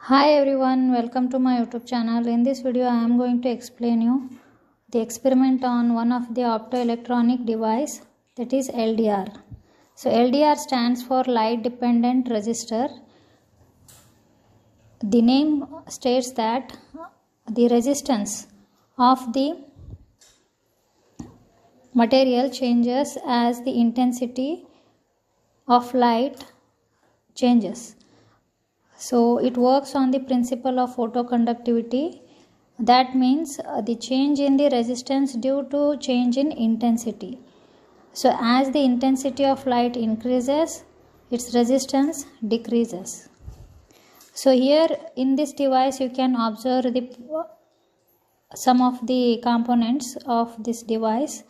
Hi everyone, welcome to my YouTube channel. In this video I am going to explain you the experiment on one of the optoelectronic device, that is LDR. So LDR stands for light dependent resistor. The name states that the resistance of the material changes as the intensity of light changes. So it works on the principle of photoconductivity. That means the change in the resistance due to change in intensity. So as the intensity of light increases, its resistance decreases. So here in this device you can observe some of the components of this device.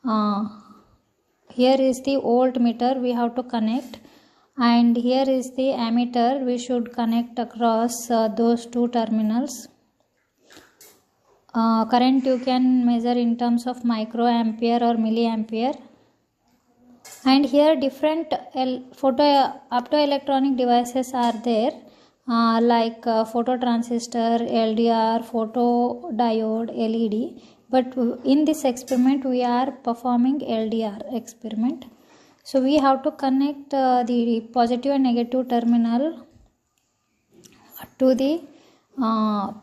Here is the voltmeter we have to connect, and here is the ammeter we should connect across those two terminals. Current you can measure in terms of microampere or milliampere. And here different optoelectronic devices are there, like phototransistor, LDR, photodiode, LED. But in this experiment we are performing LDR experiment. So we have to connect the positive and negative terminal to the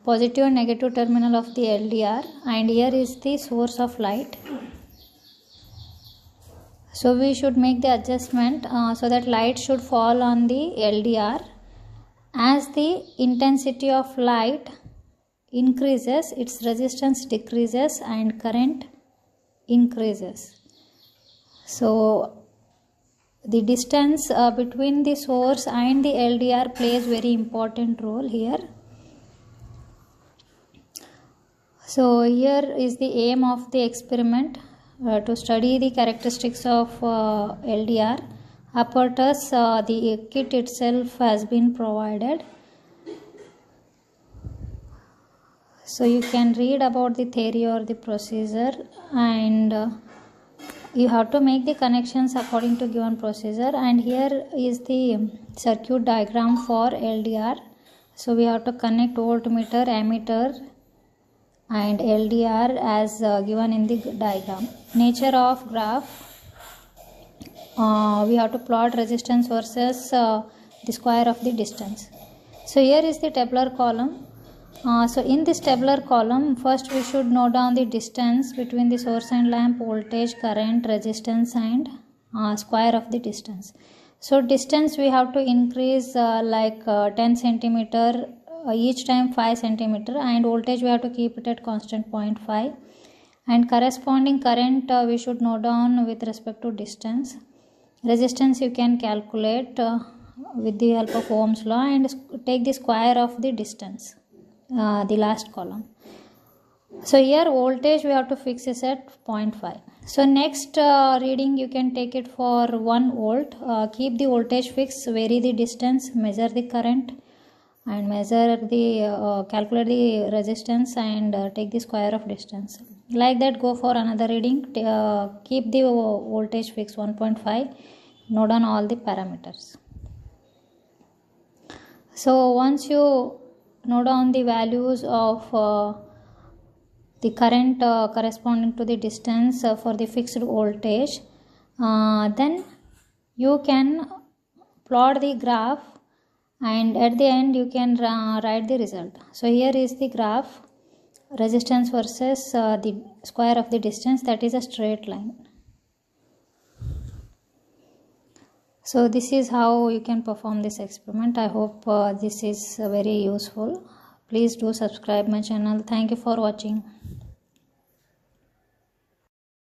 positive and negative terminal of the LDR, and here is the source of light. So we should make the adjustment so that light should fall on the LDR. As the intensity of light increases, its resistance decreases and current increases. So the distance between the source and the LDR plays very important role here. So here is the aim of the experiment, to study the characteristics of LDR. Apparatus, the kit itself has been provided. So you can read about the theory or the procedure, and you have to make the connections according to given procedure. And here is the circuit diagram for LDR. So we have to connect voltmeter, ammeter and LDR as given in the diagram. Nature of graph, we have to plot resistance versus the square of the distance. So here is the tabular column. So in this tabular column, first we should note down the distance between the source and lamp, voltage, current, resistance and square of the distance. So distance we have to increase like 10 centimeter each time 5 centimeter, and voltage we have to keep it at constant 0.5, and corresponding current we should note down with respect to distance. Resistance you can calculate with the help of Ohm's law and take the square of the distance. The last column. So here voltage we have to fix is at 0.5. So next reading you can take it for 1 volt. Keep the voltage fixed, vary the distance, measure the current and measure the calculate the resistance and take the square of distance. Like that, go for another reading. Keep the voltage fixed 1.5. Note down all the parameters. So once you note down the values of the current corresponding to the distance for the fixed voltage, then you can plot the graph, and at the end you can write the result. So here is the graph, resistance versus the square of the distance, that is a straight line. So this is how you can perform this experiment. I hope this is very useful. Please do subscribe my channel. Thank you for watching.